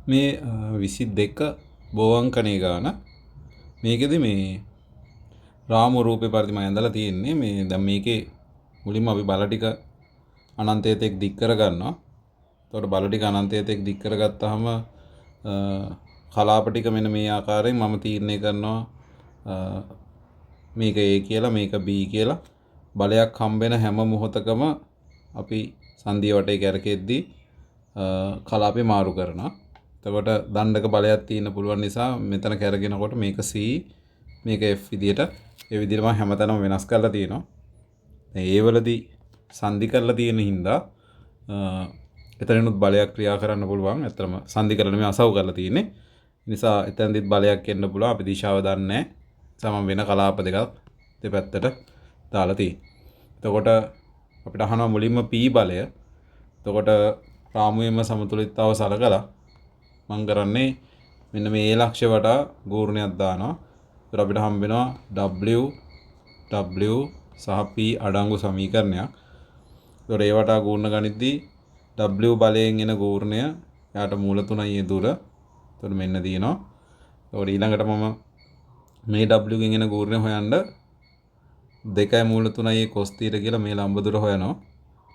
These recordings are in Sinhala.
මේ 22 බෝවංකනේ ගාන මේකෙදි මේ රාමු රූපේ පරිදි මම ඇඳලා තියෙන්නේ. මේ දැන් මේකේ මුලින්ම අපි බල ටික අනන්තයට එක් දික් කර ගන්නවා. එතකොට බල ටික අනන්තයට එක් දික් කරගත්තාම කලාප ටික මෙන්න මේ ආකාරයෙන් මම තීරණය කරනවා මේක A කියලා මේක B කියලා. බලයක් හම්බෙන හැම මොහොතකම අපි සංදිය වටේ කැරකෙද්දී කලාපේ මාරු කරනවා. එතකොට දණ්ඩක බලයක් තියෙන්න පුළුවන් නිසා මෙතන කැරගෙනකොට මේක C මේක F විදියට ඒ විදිහට මම හැමතැනම වෙනස් කරලා තියෙනවා. ඒ වලදී සංදි කරලා තියෙන හින්දා එතනිනුත් බලයක් ක්‍රියා කරන්න පුළුවන්. ඇත්තටම සංදි කරලා නෙමෙයි අසව් කරලා තියෙන්නේ. නිසා එතනදිත් බලයක් එන්න පුළුවන්. අපි දිශාව දන්නේ නැහැ. සමම් වෙන කලාප දෙකක් දෙපැත්තට දාලා තියෙනවා. එතකොට අපිට අහනවා මුලින්ම P බලය. එතකොට රාමුවේම සමතුලිතතාව සලකලා මම කරන්නේ මෙන්න මේ A ලක්ෂ්‍ය වටා ගූර්ණයක් දානවා. ඒතර අපිට හම්බ වෙනවා W සහ P අඩංගු සමීකරණයක්. ඒතර ඒ වටා ගූර්ණ ගනිද්දී W බලයෙන් එන ගූර්ණය යාට මූල 3යි දුර. ඒතර මෙන්න තියෙනවා. ඒතර ඊළඟට මම මේ W ගෙන් එන ගූර්ණය හොයන්න 2යි මූල 3යි cos θ කියලා මේ ලම්බ දුර හොයනවා.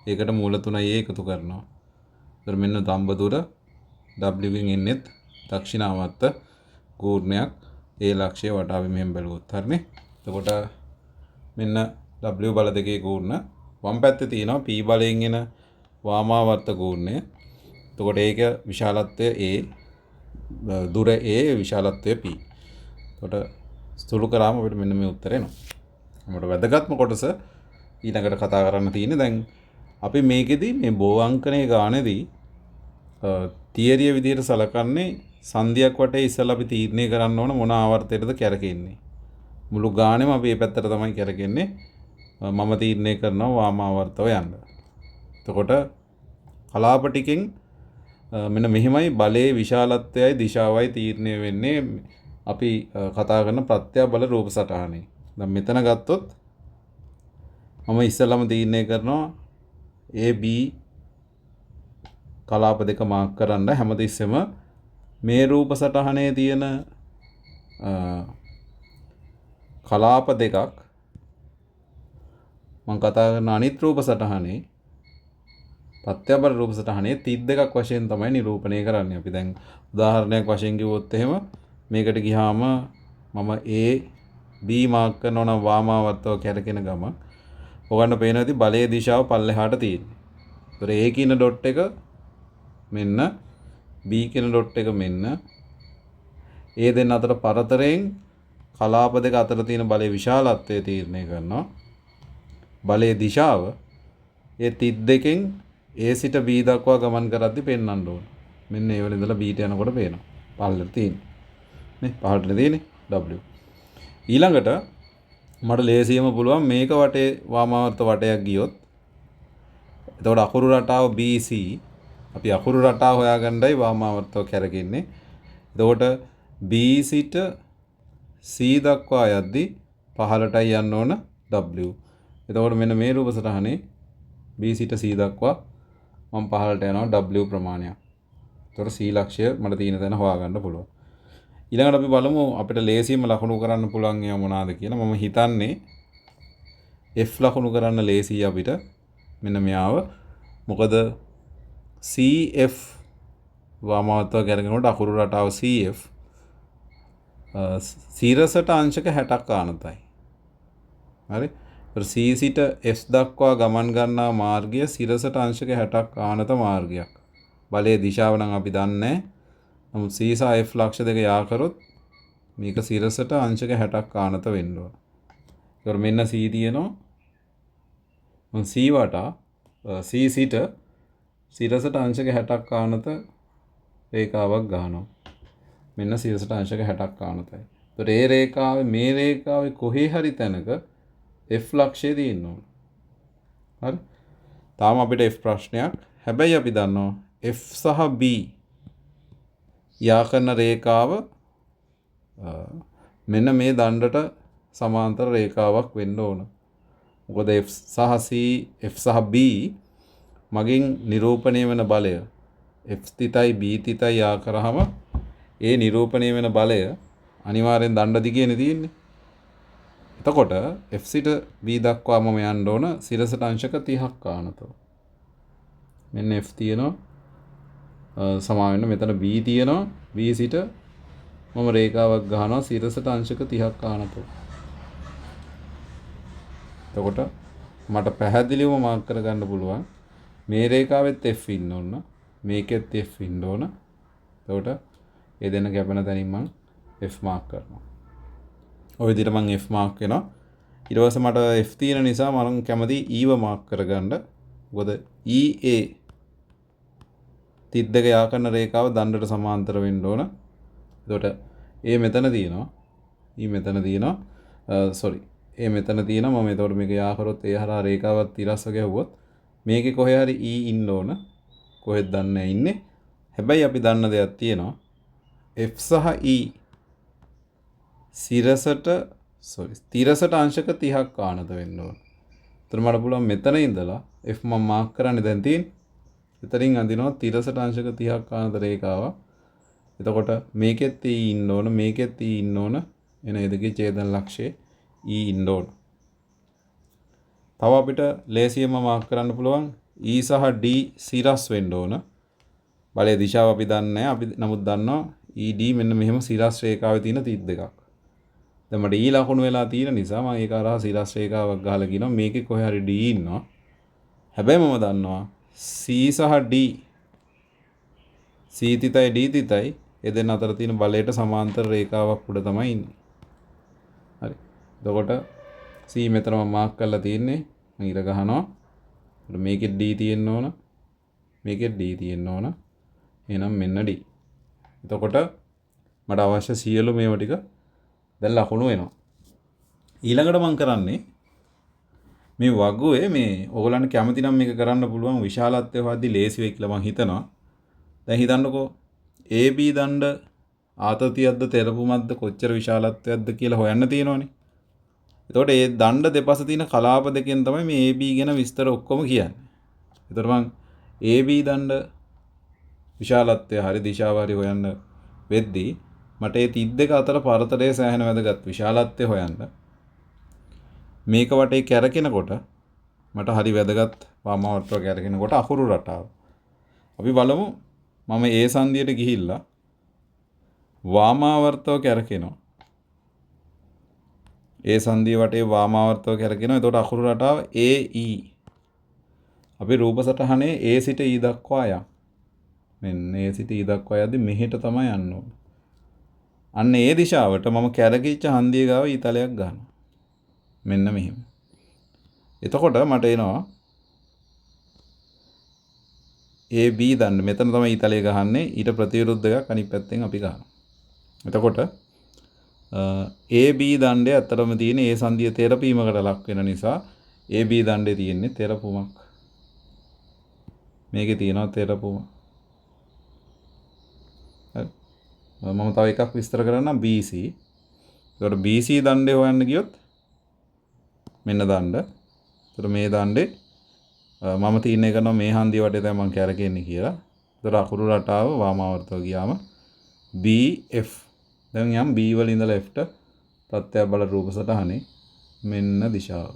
ඒකට මූල 3යි එකතු කරනවා. ඒතර මෙන්න ලම්බ දුර W ගෙන් එන්නේත් දක්ෂිනාවර්ත ගූර්ණයක් ඒ ලක්ෂ්‍ය වටා අපි මෙහෙම බැලුවොත් හරිනේ. එතකොට මෙන්න W බල දෙකේ ගූර්ණ වම් පැත්තේ තියෙනවා P බලයෙන් එන වාමාවර්ත ගූර්ණය. එතකොට ඒක විශාලත්වය A දුර A විශාලත්වය P. එතකොට සුළු කරාම අපිට මෙන්න මේ උත්තරය එනවා. අපිට වැදගත්ම කොටස ඊළඟට කතා කරන්න තියෙන්නේ දැන් අපි මේකෙදි මේ බෝවංකනේ ගානේදී තියරිය විදිහට සලකන්නේ සංදියක් වටේ ඉස්සෙල්ලා අපි තීරණය කරන්න ඕන මොන ආවර්තයටද කැරකෙන්නේ. මුළු ගානෙම අපි මේ පැත්තට තමයි කැරකෙන්නේ. මම තීරණය කරනවා වාම ආවර්තව යන්න. එතකොට කලාප ටිකෙන් මෙන්න මෙහිමයි බලයේ විශාලත්වයයි දිශාවයි තීරණය වෙන්නේ අපි කතා කරන ප්‍රත්‍යබල රූප සටහනේ. දැන් මෙතන ගත්තොත් මම ඉස්සෙල්ලාම තීරණය කරනවා AB කලාප දෙක මාක් කරන්න හැමතිස්සෙම මේ රූප සටහනේ තියෙන කලාප දෙකක් මම කතා කරන අනිත් රූප සටහනේ ප්‍රත්‍යබල රූප සටහනේ 32ක් වශයෙන් තමයි නිරූපණය කරන්නේ. අපි දැන් උදාහරණයක් වශයෙන් කිව්වොත් එහෙම මේකට ගියාම මම A B මාක් කරනවා නම් වාමාවර්තව කැරකෙන ගම ඔයගන්න පේනවා ඉතින් බලයේ දිශාව පල්ලෙහාට තියෙන්නේ. ඒතර A කියන ඩොට් එක මෙන්න B කියන ඩොට් එක මෙන්න ඒ දෙන්න අතර පරතරයෙන් කලාප දෙක අතර තියෙන බලයේ විශාලත්වය තීරණය කරනවා. බලයේ දිශාව ඒ 32කින් A සිට B දක්වා ගමන් කරද්දී පෙන්වන්න ඕන. මෙන්න ඒ වල ඉඳලා B ට යනකොට පේනවා. පල්ලෙට තියෙන්නේ. නේ පහළට තියෙන්නේ W. ඊළඟට මට ලේසියම පුළුවන් මේක වටේ වාමාවර්ත වටයක් ගියොත් එතකොට අකුරු රටාව BC අපි අකුරු රටාව හොයාගන්නයි වාමාවර්තව කැරකෙන්නේ. එතකොට B සිට C දක්වා යද්දී පහළටයි යන්න ඕන W. එතකොට මෙන්න මේ රූප සටහනේ B සිට C දක්වා මම පහළට යනවා W ප්‍රමාණයක්. එතකොට C ලක්ෂ්‍ය මට තියෙන තැන හොයාගන්න පුළුවන්. ඊළඟට අපි බලමු අපිට ලේසියෙන්ම ලකුණු කරන්න පුළුවන් ඒවා මොනවාද කියලා. මම හිතන්නේ F ලකුණු කරන්න ලේසියි අපිට. මෙන්න මෙයාව. මොකද CF වාමාවර්තව කැරගෙනකොට අකුරු රටාව CF සිරසට අංශක 60ක් ආනතයි. හරි. C සිට S දක්වා ගමන් ගන්නා මාර්ගය සිරසට අංශක 60ක් ආනත මාර්ගයක්. බලයේ දිශාව නම් අපි දන්නේ නැහැ. නමුත් C සහ F ලක්ෂ දෙක යා කරොත් මේක සිරසට අංශක 60ක් ආනත වෙන්න ඕන. ඒතර මෙන්න C තියෙනවා. මම C වටා C සිට සිරසට අංශක 60ක් ආනත රේඛාවක් ගන්නවා. මෙන්න සිරසට අංශක 60ක් ආනතයි. ඒතර ඒ රේඛාවේ මේ රේඛාවේ කොහේ හරි තැනක F ලක්ෂය තියෙන්න ඕන. හරි. තාම අපිට F ප්‍රශ්නයක්. හැබැයි අපි දන්නවා F සහ B යා කරන රේඛාව මෙන්න මේ දණ්ඩට සමාන්තර රේඛාවක් වෙන්න ඕන. මොකද F සහ B මගින් නිරූපණය වෙන බලය F තිතයි B තිතයි යා කරාම ඒ නිරූපණය වෙන බලය අනිවාර්යෙන් දණ්ඩ දිගේනේ තියෙන්නේ. එතකොට F සිට B දක්වා මම යන්න ඕන සිරසට අංශක 30ක් ආනතෝ. මෙන්න F තියෙනවා. සමා වෙන්න මෙතන B තියෙනවා. B සිට මම රේඛාවක් ගහනවා සිරසට අංශක 30ක් ආනතෝ. එතකොට මට පැහැදිලිවම මාක් කරගන්න පුළුවන් මේ රේඛාවෙත් F ඉන්න ඕන. මේකෙත් F ඉන්න ඕන. එතකොට ඒ දෙන්න කැපෙන තැනින් මම F මාක් කරනවා. ඔය විදිහට මම F මාක් වෙනවා. ඊට පස්සේ මට F තියෙන නිසා මම කැමති E ව මාක් කරගන්න. මොකද EA 32 යා කරන රේඛාව දණ්ඩට සමාන්තර වෙන්න ඕන. එතකොට A මෙතන තියෙනවා. E මෙතන තියෙනවා. A මෙතන තියෙනවා. මම එතකොට මේක යා කරොත් ඒ හරහා රේඛාවක් තිරස්ව ගැහුවොත් මේකේ කොහේ හරි E ඉන්න ඕන. කොහෙද දන්නේ ඉන්නේ. හැබැයි අපි දන්න දෙයක් තියෙනවා. F සහ E තිරසට අංශක 30ක් ආනත වෙන්න ඕන. එතන මට පුළුවන් මෙතන ඉඳලා F මම මාක් කරන්නේ දැන් තියෙන්නේ. එතනින් අඳිනවා තිරසට අංශක 30ක් ආනත රේඛාව. එතකොට මේකෙත් E ඉන්න ඕන, මේකෙත් E ඉන්න ඕන. එන ඒ දෙකේ ඡේදන ලක්ෂයේ E ඉන්න ඕන. තව අපිට ලේසියෙන්ම මාක් කරන්න පුළුවන් E සහ D සිරස් වෙන්න ඕන. බලයේ දිශාව අපි දන්නේ නැහැ. අපි නමුත් දන්නවා ED මෙන්න මෙහෙම සිරස් රේඛාවේ තියෙන 32ක්. දැන් මට E ලකුණු වෙලා තියෙන නිසා මම ඒක අරහා සිරස් රේඛාවක් ගහලා කියනවා මේකේ කොහේ හරි D ඉන්නවා. හැබැයි මම දන්නවා C සහ D C තිතයි D තිතයි ඒ දෙන්න අතර තියෙන බලයට සමාන්තර රේඛාවක් උඩ තමයි ඉන්නේ. හරි. එතකොට C මෙතන මම මාක් කරලා තියෙන්නේ. මම ඉර ගහනවා. මේකෙත් D තියෙන්න ඕන. මේකෙත් D තියෙන්න ඕන. එහෙනම් මෙන්න D. එතකොට මට අවශ්‍ය සියලු මේවා ටික දැන් ලකුණු වෙනවා. ඊළඟට මම කරන්නේ මේ වගුවේ මේ ඕගොල්ලන්ට කැමති නම් මේක කරන්න පුළුවන් විශාලත්වය හොයද්දි ලේසි වෙයි කියලා මම හිතනවා. දැන් හිතන්නකෝ AB දණ්ඩ ආතතියක්ද තෙරපුමක්ද කොච්චර විශාලත්වයක්ද කියලා හොයන්න තියෙනවනේ. එතකොට මේ දණ්ඩ දෙපස තියෙන කලාප දෙකෙන් තමයි මේ AB ගැන විස්තර ඔක්කොම කියන්නේ. එතකොට මම AB දණ්ඩ විශාලත්වය හරි දිශාව හරි හොයන්න වෙද්දී මට ඒ 32 අතර පරතරය සෑහෙන වැදගත් විශාලත්වය හොයන්න. මේක වටේ කැරකෙනකොට මට හරි වැදගත් වාමාවර්තව කැරකෙනකොට අකුරු රටාව. අපි බලමු මම ඒ සංදියට ගිහිල්ලා වාමාවර්තව කැරකෙනවා. ඒ සංදිය වටේ වාමාවර්තව කැරකෙනවා. එතකොට අකුරු රටාව AE. අපි රූප සටහනේ A සිට E දක්වා යම්. මෙන්න A සිට E දක්වා යද්දි මෙහෙට තමයි යන්න ඕන. අන්න ඒ දිශාවට මම කැරකිච්ච හන්දිය ගාව ඊතලයක් ගන්නවා. මෙන්න මෙහෙම. එතකොට මට එනවා AB දණ්ඩ. මෙතන තමයි ඊතලය ගහන්නේ. ඊට ප්‍රතිවිරුද්ධ එකක් අනිත් පැත්තෙන් අපි ගන්නවා. එතකොට AB දණ්ඩේ අතරම තියෙන ඒ සංදිය තෙරපීමකට ලක් වෙන නිසා AB දණ්ඩේ තියෙන්නේ තෙරපුමක්. මේකේ තියෙනවා තෙරපුම. හරි. මම තව එකක් විස්තර කරන්නම් BC. එතකොට BC දණ්ඩේ හොයන්න ගියොත් මෙන්න දණ්ඩ. එතකොට මේ දණ්ඩේ මම තීරණය කරනවා මේ හන්දිය වටේ තමයි මම කැරකෙන්නේ කියලා. එතකොට අකුරු රටාව වාමාවර්තව ගියාම BF. දැන් යම් B වල ඉඳලා F ට ප්‍රත්‍යය බල රූප සටහනේ මෙන්න දිශාව.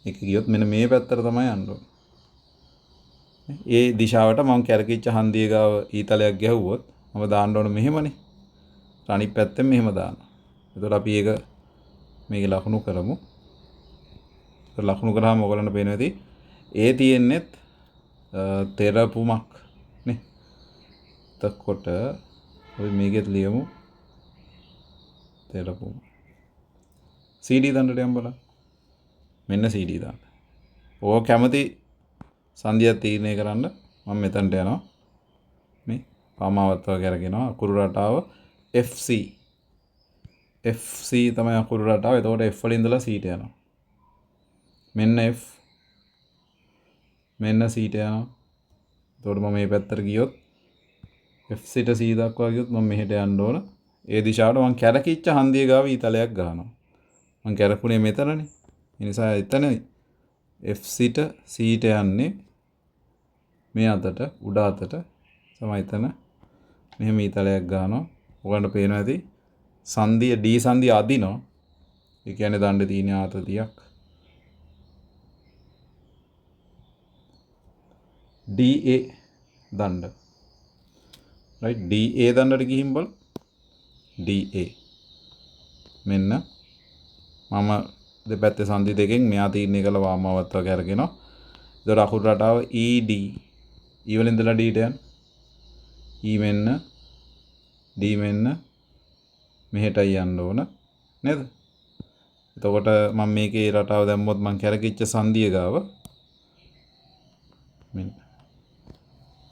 ඒක ගියොත් මෙන්න මේ පැත්තට තමයි යන්න ඕනේ. ඒ දිශාවට මම කැරකිච්ච හන්දිය ගාව ඊතලයක් ගැහුවොත් මම දාන්න ඕන මෙහෙමනේ. අනිත් පැත්තෙන් මෙහෙම දානවා. එතකොට අපි ඒක මේක ලකුණු කරමු. ඒක ලකුණු කරාම ඔයගලන්ට පේනවා ඇති ඒ තියෙන්නේත් තෙරපුමක් නේ. එතකොට අපි මේකෙත් ලියමු තෙරපුම. CD දණ්ඩට යම් බලන්න. මෙන්න CD දණ්ඩ. ඕක කැමති සංදියක් තීරණය කරන්න මම මෙතනට යනවා. මේ වාමාවර්තව කරගෙනවා අකුරු රටාව FC. FC තමයි අකුරු රටාව. එතකොට F වල ඉඳලා C ට යනවා. මෙන්න F. මෙන්න C ට යනවා. එතකොට මම මේ පැත්තට ගියොත් F සිට C දක්වා ගියොත් මම මෙහෙට යන්න ඕන. ඒ දිශාවට මම කැරකිච්ච හන්දිය ගාව ඊතලයක් ගන්නවා. මම කැරකුණේ මෙතනනේ. ඒ නිසා එතන F සිට C ට යන්නේ මේ අතට උඩ අතට සමයිතන මෙහෙම ඊතලයක් ගන්නවා. ඔයගොල්ලන්ට පේනවා ඇති සංදිය D සංදිය අදිනවා. ඒ කියන්නේ දණ්ඩේ තියෙන ආතතියක්. DA දණ්ඩ. right DA දණ්ඩට ගිහින් බලමු. DA මෙන්න මම දෙපැත්තේ සංදි දෙකෙන් මෙයා තීරණය කළ වාමාවත් වගේ අරගෙනවා. ඒතර අකුරු රටාව ED E වලින් ඉඳලා D ට යන E මෙන්න D මෙන්න මෙහෙටයි යන්න ඕන නේද? එතකොට මම මේකේ රටාව දැම්මොත් මම කැරකිච්ච සංදිය ගාව මෙන්න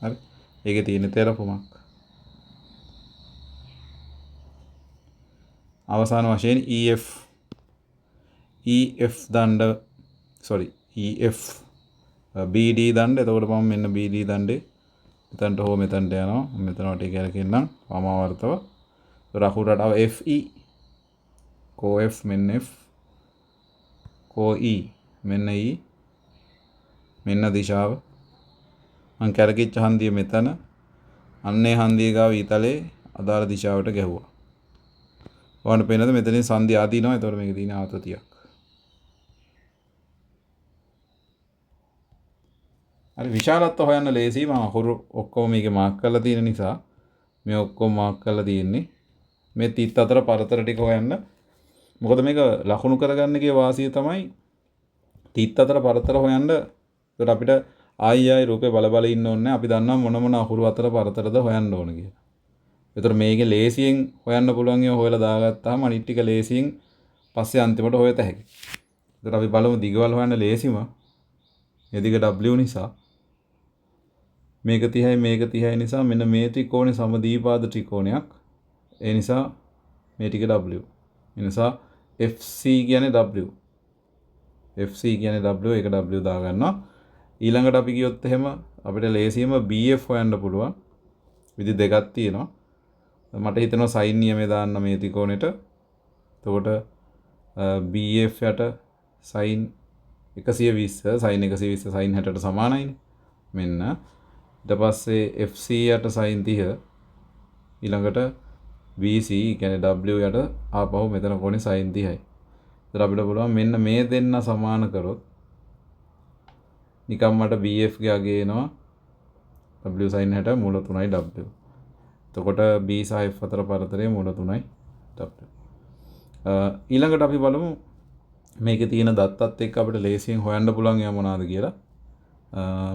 හරි ඒකේ තියෙන තෙරපුමක් අවසාන වශයෙන් EF දණ්ඩ EF BD දණ්ඩ. එතකොට මම මෙන්න BD දණ්ඩේ මෙතනට හෝ මෙතනට යනවා. මෙතන වටේ කරකින්නම් වාමාවර්තව. ඒතර අකුරු රටාව FE කෝ F මෙන්න F කෝ E මෙන්න E මෙන්න දිශාව. මම කරකිච්ච හන්දිය මෙතන අන්නේ හන්දිය ගාව ඊතලේ අදාළ දිශාවට ගැහුවා. ඔයාලට පේනද මෙතනින් සංදි ආදීනවා. ඒතකොට මේකේ තියෙන ආතතියක්. හරි විශාලත්ව හොයන්න ලේසි. මම අකුරු ඔක්කොම මේකේ මාක් කරලා තියෙන නිසා මේ ඔක්කොම මාක් කරලා තියෙන්නේ. මේ තිත් අතර පරතර ටික හොයන්න. මොකද මේක ලකුණු කරගන්න කිය වාසිය තමයි තිත් අතර පරතර හොයන්න. ඒකට අපිට ආයි රූපේ බල ඉන්න ඕනේ. අපි දන්නවා මොන අකුරු අතර පරතරද හොයන්න ඕන කියලා. ඒතර මේකේ ලේසියෙන් හොයන්න පුළුවන් ඒවා හොයලා දාගත්තාම අනිත් ටික ලේසියෙන් පස්සේ අන්තිමට හොයත හැකියි. ඒතර අපි බලමු දිගවල හොයන්න ලේසිම. මේ දිග W නිසා මේක 30යි මේක 30යි නිසා මෙන්න මේ ත්‍රිකෝණේ සමදීපාද ත්‍රිකෝණයක්. ඒ නිසා මේ ටික W. ඒ නිසා FC කියන්නේ W. FC කියන්නේ W ඒක W දා ගන්නවා. ඊළඟට අපි ගියොත් එහෙම අපිට ලේසියෙම BF හොයන්න පුළුවන්. විදි දෙකක් තියෙනවා. මට හිතෙනවා sin නියමය දාන්න මේ ත්‍රිකෝණෙට. එතකොට BF යට sin 120 sin 120 sin 60ට සමානයිනේ. මෙන්න ඊට පස්සේ FC යට sin 30 ඊළඟට BC කියන්නේ W යට ආපහු මෙතන කොනේ sin 30යි. ඒතර අපිට පුළුවන් මෙන්න මේ දෙන්න සමාන කරොත් නිකම් මට BF ගේ අගය එනවා W sin 60 මූල 3යි W. එතකොට B සහ F අතර පරතරය මූල 3යි W. ඊළඟට අපි බලමු මේකේ තියෙන දත්තත් එක්ක අපිට ලේසියෙන් හොයන්න පුළුවන් ඒවා මොනවාද කියලා.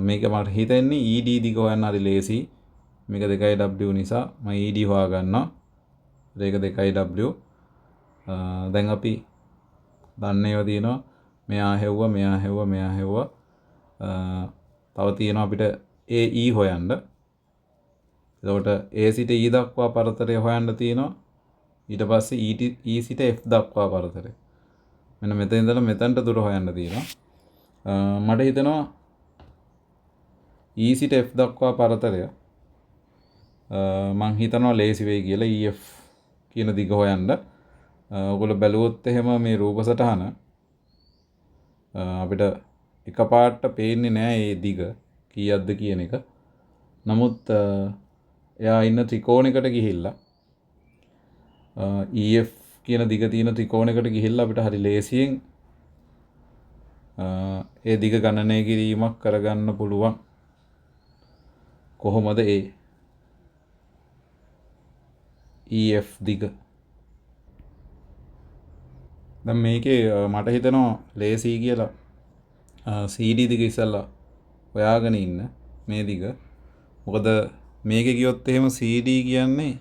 මේක මට හිතෙන්නේ ED දිග හොයන්න හරි ලේසි. මේක 2W නිසා මම ED හොයා ගන්නවා. ඒක 2W. දැන් අපි දන්න ඒවා තියෙනවා. මෙයා හැවුවා මෙයා හැවුවා මෙයා හැවුවා. තව තියෙනවා අපිට AE හොයන්න. එතකොට A සිට E දක්වා පරතරය හොයන්න තියෙනවා. ඊට පස්සේ E සිට F දක්වා පරතරය. මෙන්න මෙතන ඉඳලා මෙතනට දුර හොයන්න තියෙනවා. මට හිතෙනවා E සිට F දක්වා පරතරය මං හිතනවා ලේසි වෙයි කියලා EF කියන දිග හොයන්න. ඔයගොල්ලෝ බැලුවොත් එහෙම මේ රූප සටහන අපිට එකපාරට පේන්නේ නැහැ මේ දිග කීයක්ද කියන එක. නමුත් එයා ඉන්න ත්‍රිකෝණයකට ගිහිල්ලා EF කියන දිග තියෙන ත්‍රිකෝණයකට ගිහිල්ලා අපිට හරි ලේසියෙන් ඒ දිග ගණනය කිරීමක් කරගන්න පුළුවන්. කොහොමද EF දිග? දැන් මේකේ මට හිතෙනවා ලේසි කියලා CD දිග ඉස්සල්ලා හොයාගෙන ඉන්න මේ දිග. මොකද මේකේ ගියොත් එහෙම CD කියන්නේ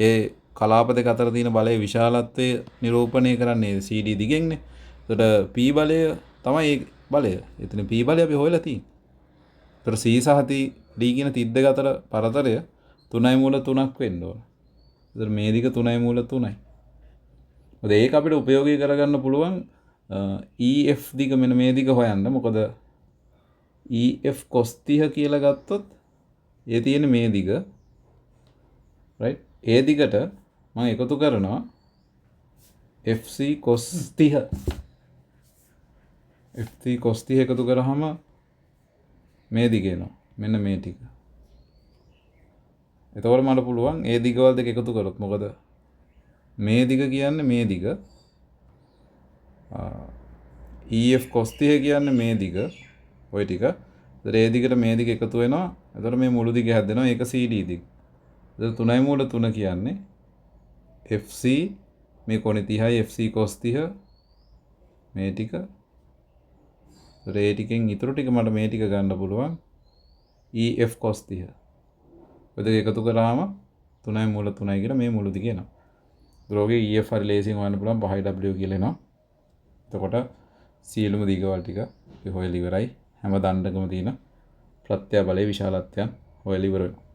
ඒ කලාප දෙක අතර තියෙන බලයේ විශාලත්වය නිරූපණය කරන්නේ CD දිගෙන්නේ. ඒකට P බලය තමයි ඒ බලය. එතන P බලය අපි හොයලා තියෙන්නේ. ඒතර C සහ D කියන තිත් දෙක අතර පරතරය 3යි මූල 3ක් වෙන්න ඕන. ඒතර මේ දිග 3යි මූල 3යි. මොකද ඒක අපිට ප්‍රයෝගී කරගන්න පුළුවන් EF දිග මෙන්න මේ දිග හොයන්න. මොකද EF cos 30 කියලා ගත්තොත් ඒ තියෙන්නේ මේ දිග. right? ඒ දිගට මම එකතු කරනවා FC cos 30. FC cos 30 එකතු කරාම මේ දිග එනවා. මෙන්න මේ ටික. එතකොට මට පුළුවන් ඒ දිගවල දෙක එකතු කරොත් මොකද මේ දිග කියන්නේ මේ දිග EF cos 30 කියන්නේ මේ දිග ওই ටික. ඒතර ඒ දිගට මේ දිග එකතු වෙනවා. එතකොට මේ මුළු දිග හැදෙනවා. ඒක CD දිග. එතකොට 3 මූල 3 කියන්නේ FC මේ කොණේ 30යි FC cos 30 මේ ටික. ඒතර ඒ ටිකෙන් ඊටු ටික මට මේ ටික ගන්න පුළුවන් EF cos 30. ඔය දෙක එකතු කරාම 3යි මූල 3යි කියලා මේ මුළු දිග එනවා. ඒතර EF හරි ලේසියෙන් හොයන්න පුළුවන් 5W කියලා එනවා. එතකොට සියලුම දිගවල ටික අපි හොයලා ඉවරයි. හැම දණ්ඩකම තියෙන ප්‍රත්‍යය බලයේ විශාලත්වයන් හොයලා ඉවර වෙනවා.